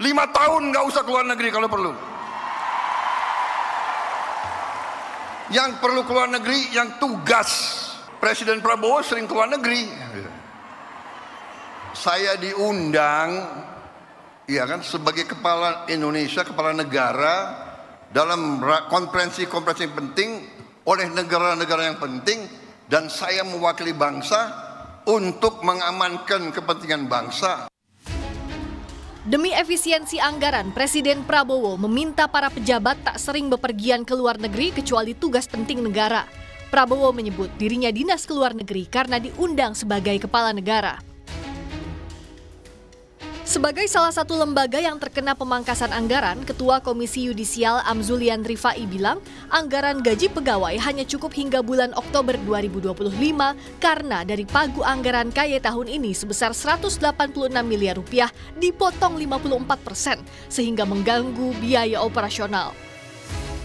5 tahun nggak usah keluar negeri kalau perlu. Yang perlu keluar negeri, yang tugas. Presiden Prabowo sering keluar negeri. Saya diundang, ya kan, sebagai kepala Indonesia, kepala negara, dalam konferensi-konferensi penting oleh negara-negara yang penting, dan saya mewakili bangsa untuk mengamankan kepentingan bangsa. Demi efisiensi anggaran, Presiden Prabowo meminta para pejabat tak sering bepergian ke luar negeri kecuali tugas penting negara. Prabowo menyebut dirinya dinas ke luar negeri karena diundang sebagai kepala negara. Sebagai salah satu lembaga yang terkena pemangkasan anggaran, Ketua Komisi Yudisial Amzulian Rifai bilang anggaran gaji pegawai hanya cukup hingga bulan Oktober 2025 karena dari pagu anggaran KY tahun ini sebesar 186 miliar rupiah dipotong 54%, sehingga mengganggu biaya operasional.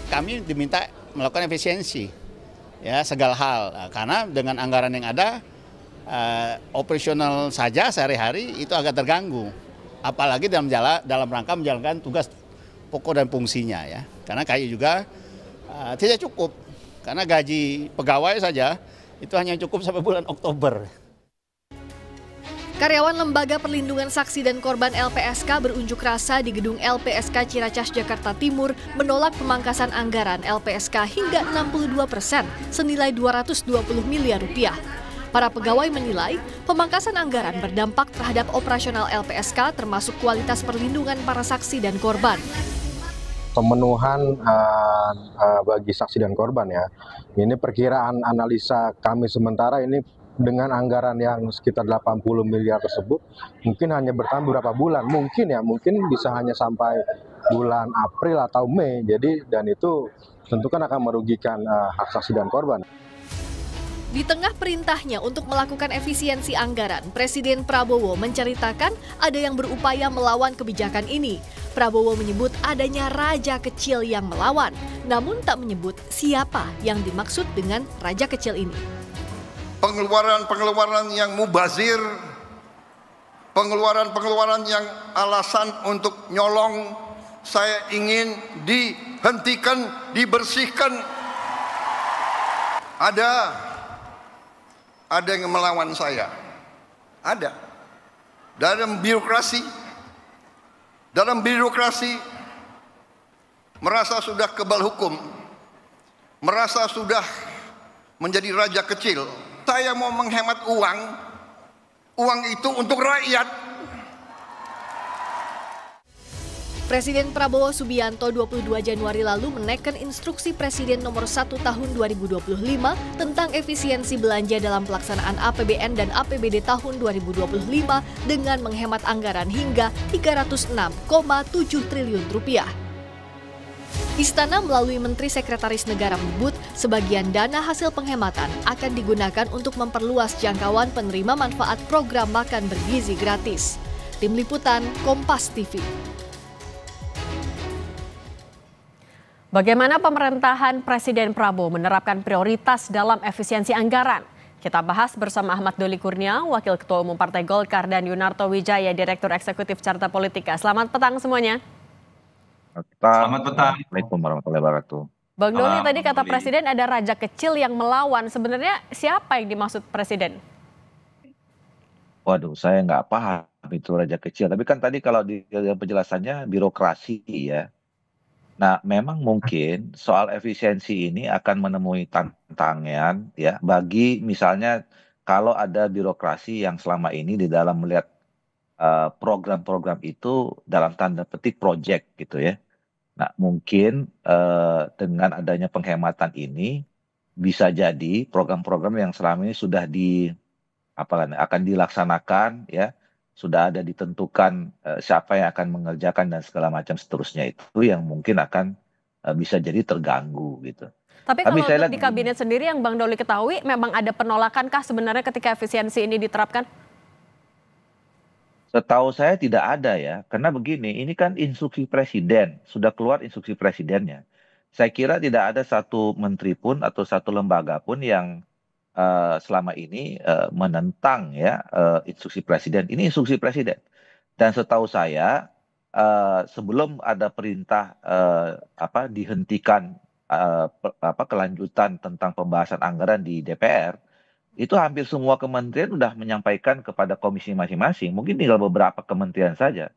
Kami diminta melakukan efisiensi, ya, segala hal, karena dengan anggaran yang ada, operasional saja sehari-hari itu agak terganggu. Apalagi dalam rangka menjalankan tugas pokok dan fungsinya, ya. Karena KY juga tidak cukup, karena gaji pegawai saja itu hanya cukup sampai bulan Oktober. Karyawan Lembaga Perlindungan Saksi dan Korban LPSK berunjuk rasa di gedung LPSK Ciracas, Jakarta Timur menolak pemangkasan anggaran LPSK hingga 62% senilai 220 miliar rupiah. Para pegawai menilai pemangkasan anggaran berdampak terhadap operasional LPSK termasuk kualitas perlindungan para saksi dan korban. Pemenuhan bagi saksi dan korban, ya. Ini perkiraan analisa kami sementara ini dengan anggaran yang sekitar 80 miliar tersebut mungkin hanya bertahan beberapa bulan, mungkin bisa hanya sampai bulan April atau Mei. Jadi, dan itu tentu kan akan merugikan hak saksi dan korban. Di tengah perintahnya untuk melakukan efisiensi anggaran, Presiden Prabowo menceritakan ada yang berupaya melawan kebijakan ini. Prabowo menyebut adanya raja kecil yang melawan, namun tak menyebut siapa yang dimaksud dengan raja kecil ini. Pengeluaran yang mubazir, pengeluaran yang alasan untuk nyolong, saya ingin dihentikan, dibersihkan. Ada yang melawan saya, ada. Dalam birokrasi merasa sudah kebal hukum, merasa sudah menjadi raja kecil. Saya mau menghemat uang itu untuk rakyat. Presiden Prabowo Subianto 22 Januari lalu menekan instruksi Presiden nomor 1 tahun 2025 tentang efisiensi belanja dalam pelaksanaan APBN dan APBD tahun 2025 dengan menghemat anggaran hingga 306,7 triliun rupiah. Istana melalui Menteri Sekretaris Negara menyebut sebagian dana hasil penghematan akan digunakan untuk memperluas jangkauan penerima manfaat program makan bergizi gratis. Tim Liputan Kompas TV. Bagaimana pemerintahan Presiden Prabowo menerapkan prioritas dalam efisiensi anggaran? Kita bahas bersama Ahmad Doli Kurnia, Wakil Ketua Umum Partai Golkar, dan Yunarto Wijaya, Direktur Eksekutif Carta Politika. Selamat petang semuanya. Selamat petang. Assalamualaikum warahmatullahi wabarakatuh. Bang Doli, tadi kata Presiden ada raja kecil yang melawan. Sebenarnya siapa yang dimaksud Presiden? Waduh, saya nggak paham itu raja kecil. Tapi kan tadi kalau di penjelasannya birokrasi, ya. Nah, memang mungkin soal efisiensi ini akan menemui tantangan, ya, bagi misalnya kalau ada birokrasi yang selama ini di dalam melihat program-program itu dalam tanda petik project gitu, ya. Nah, mungkin dengan adanya penghematan ini bisa jadi program-program yang selama ini sudah akan dilaksanakan, ya, sudah ada ditentukan siapa yang akan mengerjakan dan segala macam seterusnya, itu yang mungkin akan bisa jadi terganggu gitu. Tapi kalau untuk di kabinet sendiri yang Bang Doli ketahui, memang ada penolakankah sebenarnya ketika efisiensi ini diterapkan? Setahu saya tidak ada, ya, karena begini, ini kan instruksi presiden, sudah keluar instruksi presidennya. Saya kira tidak ada satu menteri pun atau satu lembaga pun yang selama ini menentang, ya, instruksi presiden. Ini instruksi presiden. Dan setahu saya sebelum ada perintah dihentikan kelanjutan tentang pembahasan anggaran di DPR, itu hampir semua kementerian sudah menyampaikan kepada komisi masing-masing. Mungkin tinggal beberapa kementerian saja.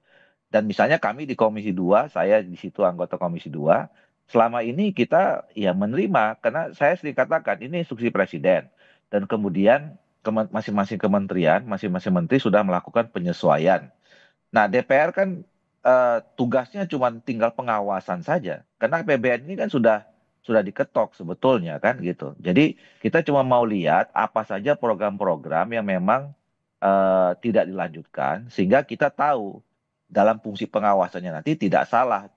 Dan misalnya kami di Komisi 2, saya di situ anggota Komisi 2, selama ini kita ya menerima, karena saya sering katakan ini instruksi Presiden. Dan kemudian masing-masing kementerian, masing-masing menteri sudah melakukan penyesuaian. Nah, DPR kan tugasnya cuma tinggal pengawasan saja. Karena APBN ini kan sudah diketok sebetulnya kan gitu. Jadi kita cuma mau lihat apa saja program-program yang memang tidak dilanjutkan, sehingga kita tahu dalam fungsi pengawasannya nanti tidak salah.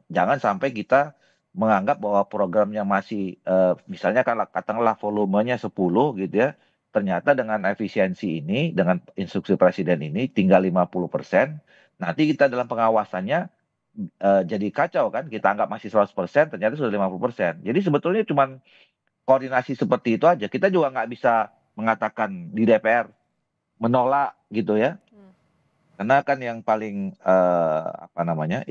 Jangan sampai kita menganggap bahwa programnya masih misalnya katakanlah volumenya 10 gitu ya. Ternyata dengan efisiensi ini, dengan instruksi Presiden ini tinggal 50%, nanti kita dalam pengawasannya jadi kacau kan, kita anggap masih 100%, ternyata sudah 50%. Jadi sebetulnya cuma koordinasi seperti itu aja. Kita juga nggak bisa mengatakan di DPR menolak gitu ya. Karena kan yang paling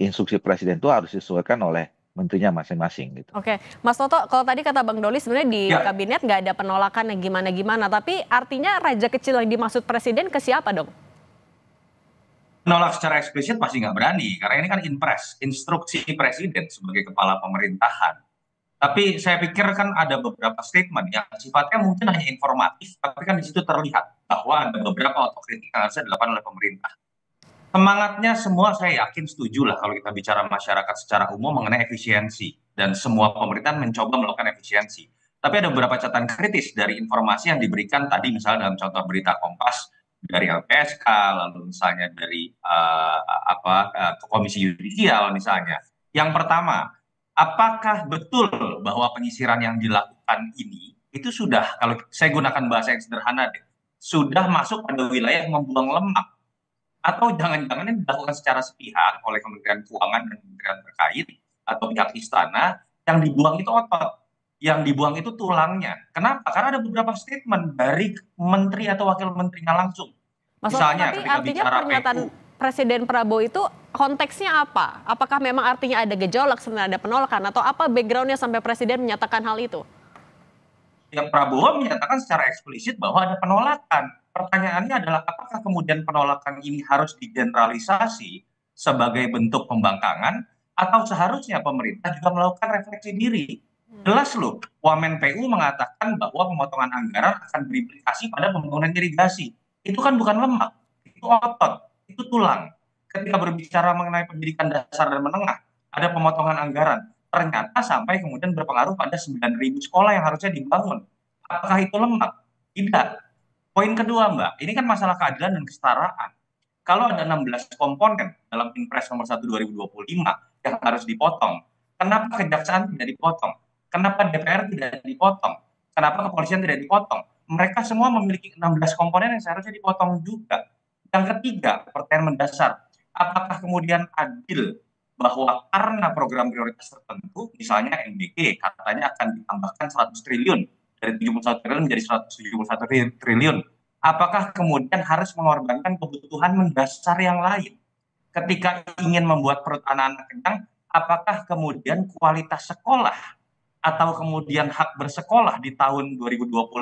instruksi Presiden itu harus disesuaikan oleh menterinya masing-masing gitu. Oke, Mas Toto, kalau tadi kata Bang Doli sebenarnya di kabinet nggak ada penolakan yang gimana-gimana, tapi artinya raja kecil yang dimaksud Presiden ke siapa dong? Menolak secara eksplisit pasti nggak berani, karena ini kan impres, instruksi Presiden sebagai kepala pemerintahan. Tapi saya pikir kan ada beberapa statement yang sifatnya mungkin hanya informatif, tapi kan di situ terlihat bahwa ada beberapa otokritik yang harusnya dilakukan oleh pemerintah. Semangatnya semua saya yakin setuju lah kalau kita bicara masyarakat secara umum mengenai efisiensi. Dan semua pemerintahan mencoba melakukan efisiensi. Tapi ada beberapa catatan kritis dari informasi yang diberikan tadi misalnya dalam contoh berita Kompas dari LPSK, lalu misalnya dari Komisi Yudisial misalnya. Yang pertama, apakah betul bahwa penyisiran yang dilakukan ini itu sudah, kalau saya gunakan bahasa yang sederhana deh, sudah masuk pada wilayah membuang lemak? Atau jangan-jangan ini dilakukan secara sepihak oleh Kementerian Keuangan dan kementerian terkait atau pihak istana, yang dibuang itu otot, yang dibuang itu tulangnya. Kenapa? Karena ada beberapa statement dari menteri atau wakil menterinya langsung. Misalnya tapi artinya pernyataan Presiden Prabowo itu konteksnya apa? Apakah memang artinya ada gejolak, sebenarnya ada penolakan, atau apa backgroundnya sampai Presiden menyatakan hal itu? Ya, Prabowo menyatakan secara eksplisit bahwa ada penolakan. Pertanyaannya adalah apakah kemudian penolakan ini harus digeneralisasi sebagai bentuk pembangkangan, atau seharusnya pemerintah juga melakukan refleksi diri. Jelas loh, Wamen PU mengatakan bahwa pemotongan anggaran akan berimplikasi pada pembangunan irigasi. Itu kan bukan lemak, itu otot, itu tulang. Ketika berbicara mengenai pendidikan dasar dan menengah, ada pemotongan anggaran. Ternyata sampai kemudian berpengaruh pada 9.000 sekolah yang harusnya dibangun. Apakah itu lemak? Tidak. Poin kedua, Mbak, ini kan masalah keadilan dan kesetaraan. Kalau ada 16 komponen dalam Impres nomor 1 2025 yang harus dipotong, kenapa kejaksaan tidak dipotong? Kenapa DPR tidak dipotong? Kenapa kepolisian tidak dipotong? Mereka semua memiliki 16 komponen yang seharusnya dipotong juga. Yang ketiga, pertanyaan mendasar, apakah kemudian adil bahwa karena program prioritas tertentu, misalnya MBG katanya akan ditambahkan 100 triliun, dari 71 triliun menjadi 171 triliun. Apakah kemudian harus mengorbankan kebutuhan mendasar yang lain? Ketika ingin membuat perut anak-anak kenyang, apakah kemudian kualitas sekolah atau kemudian hak bersekolah di tahun 2025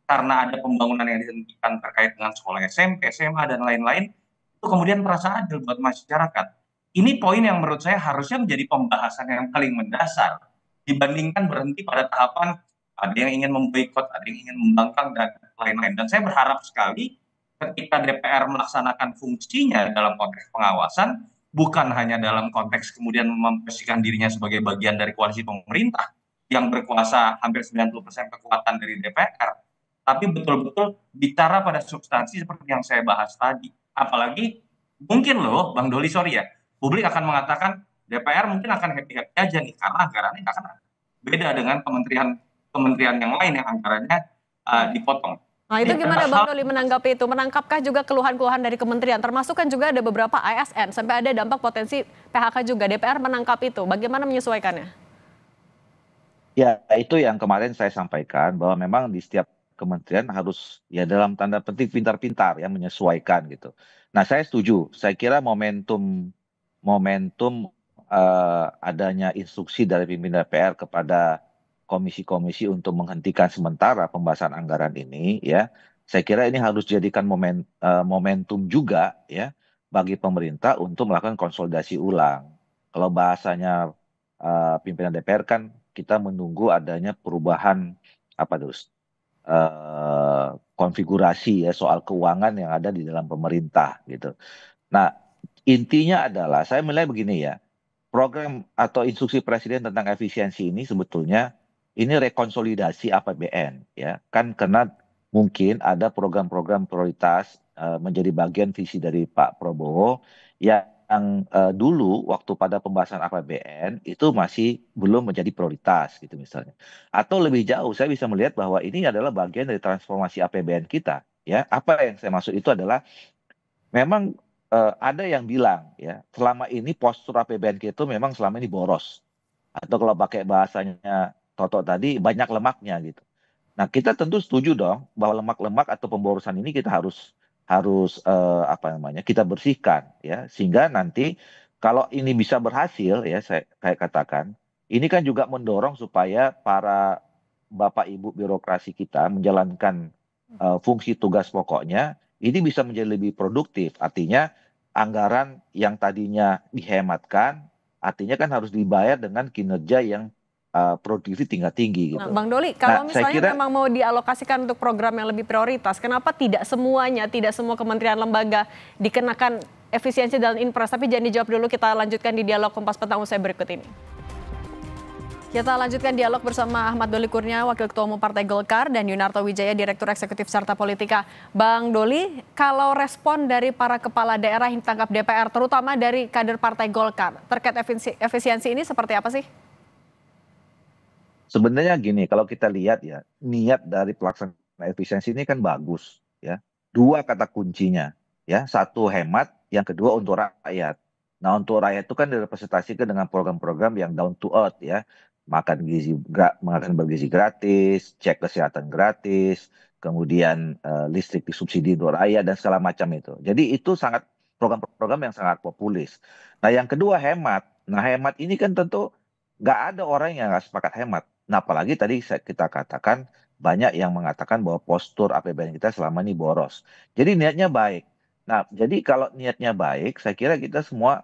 karena ada pembangunan yang dihentikan terkait dengan sekolah SMP, SMA, dan lain-lain, itu kemudian merasa adil buat masyarakat? Ini poin yang menurut saya harusnya menjadi pembahasan yang paling mendasar dibandingkan berhenti pada tahapan ada yang ingin memboikot, ada yang ingin membangkang, dan lain-lain. Dan saya berharap sekali ketika DPR melaksanakan fungsinya dalam konteks pengawasan, bukan hanya dalam konteks kemudian memposisikan dirinya sebagai bagian dari koalisi pemerintah yang berkuasa hampir 90% kekuatan dari DPR, tapi betul-betul bicara pada substansi seperti yang saya bahas tadi. Apalagi mungkin loh, Bang Doli, sorry ya, publik akan mengatakan DPR mungkin akan happy-happy aja nih karena anggarannya nggak akan beda dengan kementerian yang lain yang anggarannya dipotong. Nah itu gimana Bang Doli menanggapi itu? Menangkapkah juga keluhan-keluhan dari kementerian? Termasuk kan juga ada beberapa ASN, sampai ada dampak potensi PHK juga. DPR menangkap itu, bagaimana menyesuaikannya? Ya, itu yang kemarin saya sampaikan, bahwa memang di setiap kementerian harus ya dalam tanda petik pintar-pintar ya menyesuaikan gitu. Nah saya setuju, saya kira momentum momentum adanya instruksi dari pimpinan DPR kepada komisi-komisi untuk menghentikan sementara pembahasan anggaran ini, ya. Saya kira ini harus dijadikan momentum juga, ya, bagi pemerintah untuk melakukan konsolidasi ulang. Kalau bahasanya pimpinan DPR kan kita menunggu adanya perubahan apa terus konfigurasi ya soal keuangan yang ada di dalam pemerintah gitu. Nah, intinya adalah saya melihat begini ya, program atau instruksi presiden tentang efisiensi ini sebetulnya ini rekonsolidasi APBN ya, kan karena mungkin ada program-program prioritas menjadi bagian visi dari Pak Prabowo yang dulu waktu pada pembahasan APBN itu masih belum menjadi prioritas gitu misalnya. Atau lebih jauh saya bisa melihat bahwa ini adalah bagian dari transformasi APBN kita ya. Apa yang saya maksud itu adalah memang ada yang bilang ya selama ini postur APBN kita itu memang selama ini boros. Atau kalau pakai bahasanya Toto tadi banyak lemaknya gitu. Nah, kita tentu setuju dong bahwa lemak-lemak atau pemborosan ini kita harus apa namanya kita bersihkan ya sehingga nanti kalau ini bisa berhasil ya saya katakan ini kan juga mendorong supaya para bapak ibu birokrasi kita menjalankan fungsi tugas pokoknya ini bisa menjadi lebih produktif artinya anggaran yang tadinya dihematkan artinya kan harus dibayar dengan kinerja yang produktif tingkat tinggi gitu. Nah, Bang Doli, kalau Nah, saya misalnya kira memang mau dialokasikan untuk program yang lebih prioritas, kenapa tidak semuanya, tidak semua kementerian lembaga dikenakan efisiensi dalam Inpres? Tapi jangan dijawab dulu, kita lanjutkan di dialog Kompas Petang usai berikut ini. Kita lanjutkan dialog bersama Ahmad Doli Kurnia, Wakil Ketua Umum Partai Golkar, dan Yunarto Wijaya, Direktur Eksekutif Carta Politika. Bang Doli, kalau respon dari para kepala daerah yang ditangkap DPR, terutama dari kader Partai Golkar, terkait efisiensi ini seperti apa sih? sebenarnya gini, kalau kita lihat ya, niat dari pelaksanaan efisiensi ini kan bagus ya. Dua kata kuncinya ya, satu hemat, yang kedua untuk rakyat. Nah, untuk rakyat itu kan direpresentasikan dengan program-program yang down to earth ya. Makan bergizi gratis, cek kesehatan gratis, kemudian listrik disubsidi untuk rakyat dan segala macam itu. Jadi itu sangat program-program yang sangat populis. Nah, yang kedua hemat. Nah, hemat ini kan tentu nggak ada orang yang nggak sepakat hemat. Nah, apalagi tadi kita katakan banyak yang mengatakan bahwa postur APBN kita selama ini boros. Jadi niatnya baik. Nah, jadi kalau niatnya baik, saya kira kita semua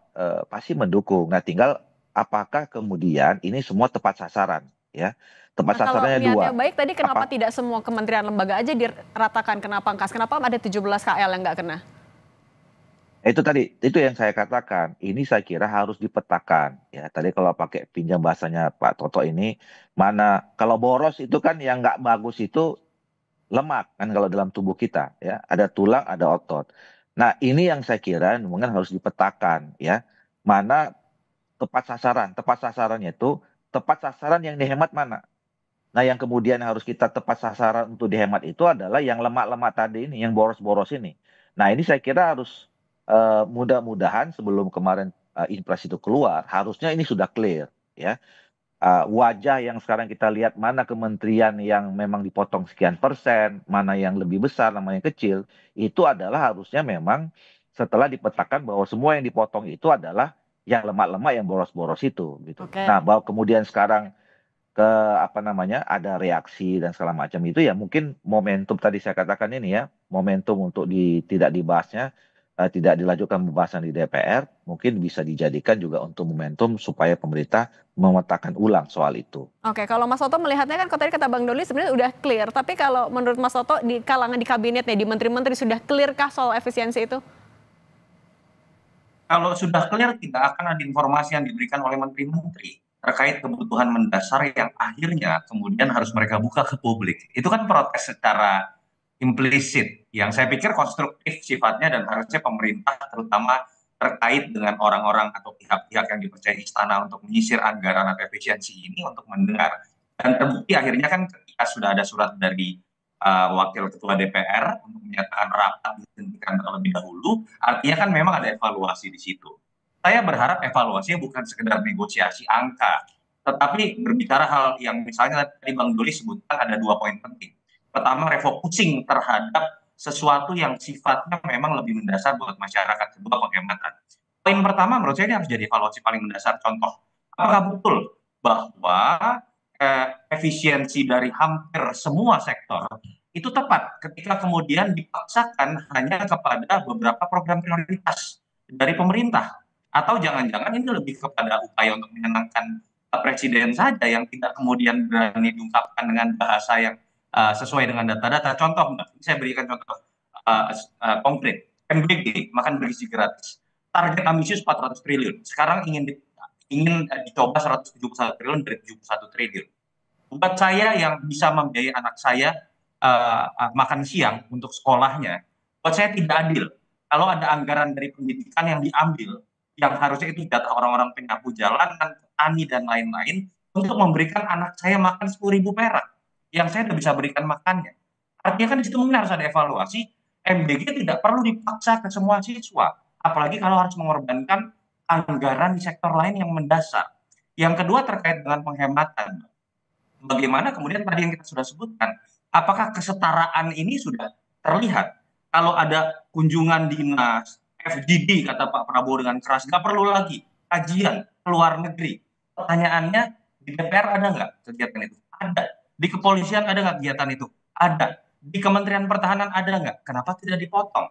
pasti mendukung. Nah, tinggal apakah kemudian ini semua tepat sasaran, ya? Tepat Nah, kalau sasarannya niatnya dua. baik, tadi kenapa tidak semua kementerian lembaga aja diratakan kena pangkas? Kenapa ada 17 KL yang nggak kena? Itu tadi, itu yang saya katakan. Ini saya kira harus dipetakan. Ya, tadi kalau pakai pinjam bahasanya Pak Toto ini, mana kalau boros itu kan yang nggak bagus itu lemak kan kalau dalam tubuh kita ya ada tulang ada otot. Nah ini yang saya kira mungkin harus dipetakan ya mana tepat sasarannya itu tepat sasaran yang dihemat mana. Nah yang kemudian harus kita tepat sasaran untuk dihemat itu adalah yang lemak-lemak tadi ini yang boros-boros ini. Nah ini saya kira harus mudah-mudahan sebelum kemarin Inpres itu keluar harusnya ini sudah clear ya. Wajah yang sekarang kita lihat mana kementerian yang memang dipotong sekian persen, mana yang lebih besar, mana yang kecil, itu adalah harusnya memang setelah dipetakan bahwa semua yang dipotong itu adalah yang lemak-lemak yang boros-boros itu gitu. Oke. Nah, bahwa kemudian sekarang ke apa namanya ada reaksi dan segala macam itu ya mungkin momentum tadi saya katakan ini ya, momentum untuk tidak dibahasnya tidak dilanjutkan pembahasan di DPR, mungkin bisa dijadikan juga untuk momentum supaya pemerintah memetakan ulang soal itu. Oke, kalau Mas Toto melihatnya kan tadi kata Bang Doli sebenarnya udah clear, tapi kalau menurut Mas Toto di kalangan di kabinetnya, di menteri-menteri sudah clear kah soal efisiensi itu? Kalau sudah clear tidak akan ada informasi yang diberikan oleh menteri-menteri terkait kebutuhan mendasar yang akhirnya kemudian harus mereka buka ke publik. Itu kan protes secara implisit yang saya pikir konstruktif sifatnya dan harusnya pemerintah terutama terkait dengan orang-orang atau pihak-pihak yang dipercaya istana untuk menyisir anggaran atau efisiensi ini untuk mendengar. Dan terbukti akhirnya kan ketika sudah ada surat dari Wakil Ketua DPR untuk menyatakan rapat dihentikan terlebih dahulu, artinya kan memang ada evaluasi di situ. Saya berharap evaluasinya bukan sekedar negosiasi angka, tetapi berbicara hal yang misalnya tadi Bang Doli sebutkan ada 2 poin penting. Pertama, refocusing terhadap sesuatu yang sifatnya memang lebih mendasar buat masyarakat, kedua penghematan. Poin pertama menurut saya ini harus jadi evaluasi paling mendasar. Contoh, apakah betul bahwa efisiensi dari hampir semua sektor itu tepat ketika kemudian dipaksakan hanya kepada beberapa program prioritas dari pemerintah? Atau jangan-jangan ini lebih kepada upaya untuk menyenangkan presiden saja yang tidak kemudian berani diungkapkan dengan bahasa yang sesuai dengan data-data. Contoh, saya berikan contoh konkret. MBG, makan bergizi gratis. Target ambisius 400 triliun. Sekarang ingin dicoba 171 triliun dari 71 triliun. Buat saya yang bisa membiayai anak saya makan siang untuk sekolahnya, buat saya tidak adil. Kalau ada anggaran dari pendidikan yang diambil, yang harusnya itu jatah orang-orang penyapu jalanan, petani, dan lain-lain, untuk memberikan anak saya makan 10.000 perak, yang saya tidak bisa berikan makannya. Artinya kan di situ mungkin harus ada evaluasi, MBG tidak perlu dipaksa ke semua siswa, apalagi kalau harus mengorbankan anggaran di sektor lain yang mendasar. Yang kedua terkait dengan penghematan. Bagaimana kemudian tadi yang kita sudah sebutkan, apakah kesetaraan ini sudah terlihat? Kalau ada kunjungan dinas, FGD kata Pak Prabowo dengan keras, nggak perlu lagi kajian ke luar negeri. Pertanyaannya, di DPR ada nggak kegiatan itu? Ada. Di kepolisian ada nggak kegiatan itu? Ada. Di Kementerian Pertahanan ada nggak? Kenapa tidak dipotong?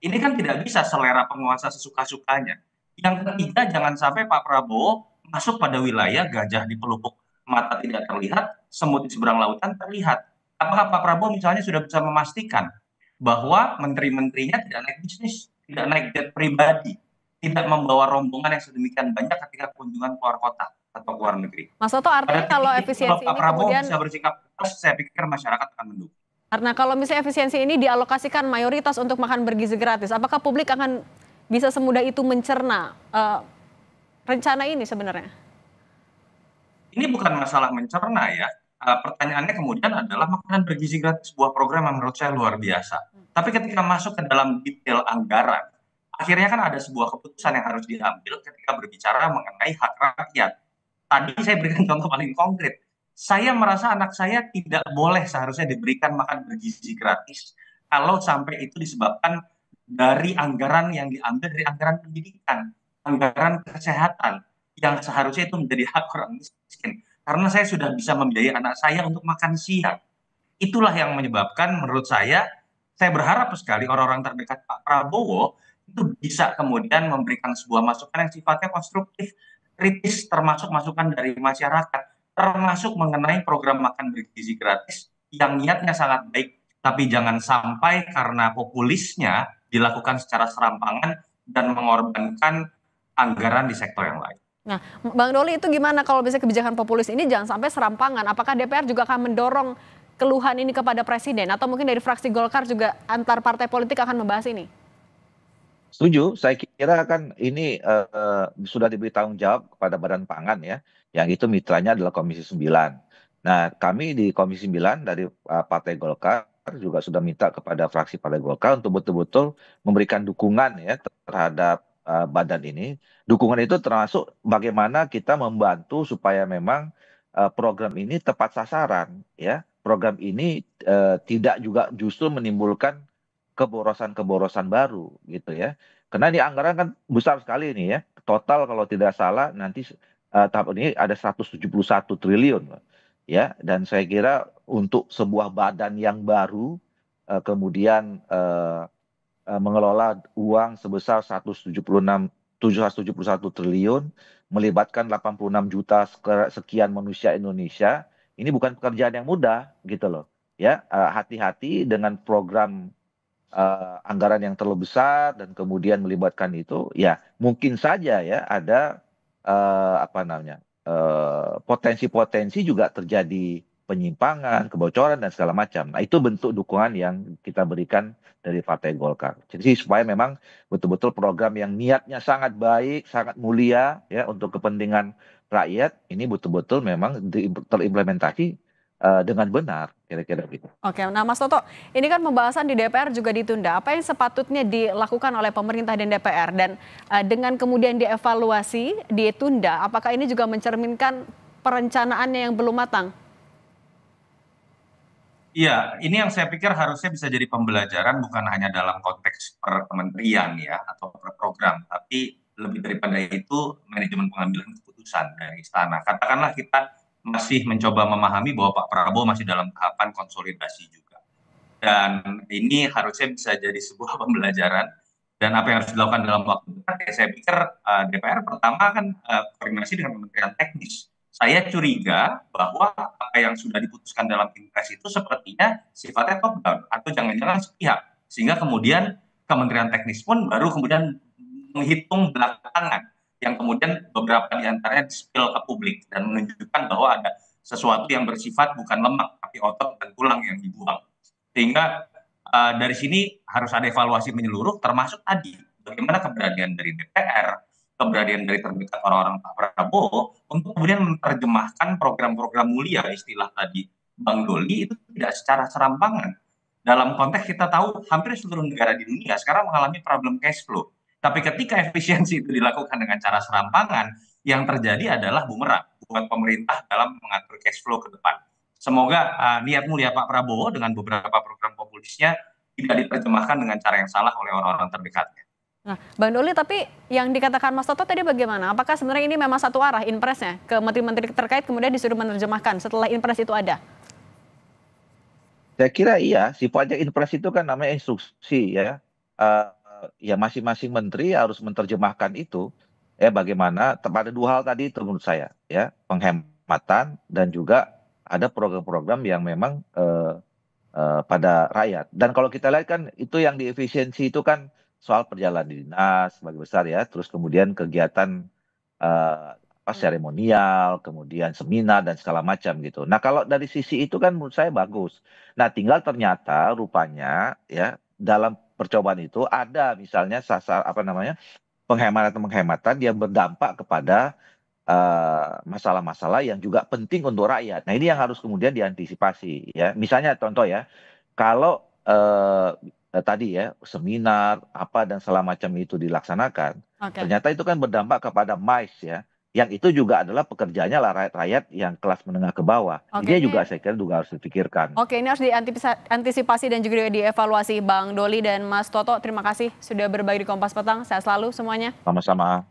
Ini kan tidak bisa selera penguasa sesuka-sukanya. Yang ketiga, jangan sampai Pak Prabowo masuk pada wilayah gajah di pelupuk mata tidak terlihat, semut di seberang lautan terlihat. Apakah Pak Prabowo misalnya sudah bisa memastikan bahwa menteri-menterinya tidak naik bisnis, tidak naik jet pribadi, tidak membawa rombongan yang sedemikian banyak ketika kunjungan keluar kota atau keluar negeri? Mas Toto, artinya kalau efisiensi Pak ini Prabowo kemudian bisa bersikap tegas, saya pikir masyarakat akan mendukung. karena kalau misalnya efisiensi ini dialokasikan mayoritas untuk makan bergizi gratis, apakah publik akan bisa semudah itu mencerna rencana ini sebenarnya? Ini bukan masalah mencerna ya. Pertanyaannya kemudian adalah makanan bergizi gratis sebuah program yang menurut saya luar biasa. Tapi ketika masuk ke dalam detail anggaran, akhirnya kan ada sebuah keputusan yang harus diambil ketika berbicara mengenai hak rakyat. Tadi saya berikan contoh paling konkret. Saya merasa anak saya tidak boleh seharusnya diberikan makan bergizi gratis kalau sampai itu disebabkan dari anggaran yang diambil dari anggaran pendidikan, anggaran kesehatan, yang seharusnya itu menjadi hak orang miskin. Karena saya sudah bisa membiayai anak saya untuk makan siang. Itulah yang menyebabkan menurut saya berharap sekali orang-orang terdekat Pak Prabowo itu bisa kemudian memberikan sebuah masukan yang sifatnya konstruktif, kritis, termasuk masukan dari masyarakat, termasuk mengenai program makan bergizi gratis yang niatnya sangat baik, tapi jangan sampai karena populisnya dilakukan secara serampangan dan mengorbankan anggaran di sektor yang lain. Nah, Bang Doli, itu gimana kalau misalnya kebijakan populis ini jangan sampai serampangan? Apakah DPR juga akan mendorong keluhan ini kepada Presiden? Atau mungkin dari fraksi Golkar juga antar partai politik akan membahas ini? Setuju, saya kira kan ini sudah diberi tanggung jawab kepada Badan Pangan ya, yang itu mitranya adalah Komisi 9. Nah, kami di Komisi 9 dari Partai Golkar juga sudah minta kepada fraksi Partai Golkar untuk betul-betul memberikan dukungan ya terhadap badan ini. Dukungan itu termasuk bagaimana kita membantu supaya memang program ini tepat sasaran ya. Program ini tidak juga justru menimbulkan keborosan-keborosan baru gitu ya. Karena di anggaran kan besar sekali ini ya. Total kalau tidak salah nanti tahap ini ada 171 triliun ya. Dan saya kira untuk sebuah badan yang baru kemudian mengelola uang sebesar 771 triliun melibatkan 86 juta sekian manusia Indonesia, ini bukan pekerjaan yang mudah gitu loh. Ya, hati-hati dengan program anggaran yang terlalu besar dan kemudian melibatkan itu, ya mungkin saja ya ada potensi-potensi juga terjadi penyimpangan, kebocoran dan segala macam. Nah, itu bentuk dukungan yang kita berikan dari Partai Golkar. Jadi supaya memang betul-betul program yang niatnya sangat baik, sangat mulia ya untuk kepentingan rakyat ini betul-betul memang terimplementasi dengan benar, kira-kira gitu. Oke, nah Mas Toto, ini kan pembahasan di DPR juga ditunda. Apa yang sepatutnya dilakukan oleh pemerintah dan DPR? Dan dengan kemudian dievaluasi, ditunda, apakah ini juga mencerminkan perencanaannya yang belum matang? Iya, ini yang saya pikir harusnya bisa jadi pembelajaran bukan hanya dalam konteks per kementerian ya atau per program, tapi lebih daripada itu manajemen pengambilan keputusan dari istana. Katakanlah kita masih mencoba memahami bahwa Pak Prabowo masih dalam tahapan konsolidasi juga. Dan ini harusnya bisa jadi sebuah pembelajaran dan apa yang harus dilakukan dalam waktu dekat. Ya saya pikir DPR pertama kan koordinasi dengan kementerian teknis. Saya curiga bahwa apa yang sudah diputuskan dalam Impres itu sepertinya sifatnya top down atau jangan-jangan sepihak, sehingga kemudian kementerian teknis pun baru kemudian menghitung belakangan, yang kemudian beberapa di antaranya di-spill ke publik dan menunjukkan bahwa ada sesuatu yang bersifat bukan lemak tapi otot dan tulang yang dibuang. Sehingga dari sini harus ada evaluasi menyeluruh, termasuk tadi bagaimana keberanian dari DPR, keberanian dari terdekat orang-orang Pak Prabowo untuk kemudian menerjemahkan program-program mulia, istilah tadi Bang Doli, itu tidak secara serampangan. Dalam konteks kita tahu hampir seluruh negara di dunia sekarang mengalami problem cash flow. Tapi ketika efisiensi itu dilakukan dengan cara serampangan, yang terjadi adalah bumerang buat pemerintah dalam mengatur cash flow ke depan. Semoga niat mulia Pak Prabowo dengan beberapa program populisnya tidak diterjemahkan dengan cara yang salah oleh orang-orang terdekatnya. Nah, Bang Doli, tapi yang dikatakan Mas Toto tadi bagaimana? Apakah sebenarnya ini memang satu arah Impresnya ke menteri-menteri terkait kemudian disuruh menerjemahkan setelah Impres itu ada? Saya kira iya, sifatnya Impres itu kan namanya instruksi ya. Ya masing-masing menteri harus menerjemahkan itu ya bagaimana pada dua hal tadi itu menurut saya ya, penghematan dan juga ada program-program yang memang pada rakyat. Dan kalau kita lihat kan itu yang di efisiensi itu kan soal perjalanan dinas sebagai besar ya, terus kemudian kegiatan seremonial, kemudian seminar dan segala macam gitu. Nah kalau dari sisi itu kan menurut saya bagus. Nah tinggal ternyata rupanya ya dalam percobaan itu ada misalnya penghematan-penghematan yang berdampak kepada masalah-masalah yang juga penting untuk rakyat. Nah ini yang harus kemudian diantisipasi ya. Misalnya contoh ya, kalau tadi ya seminar apa dan segala macam itu dilaksanakan, ternyata itu kan berdampak kepada MICE ya, yang itu juga adalah pekerjaannya lah rakyat-rakyat yang kelas menengah ke bawah. Ini juga saya kira juga harus dipikirkan. Oke, ini harus diantisipasi dan juga dievaluasi. Bang Doli dan Mas Toto, terima kasih sudah berbagi di Kompas Petang. Sehat selalu semuanya. Sama-sama.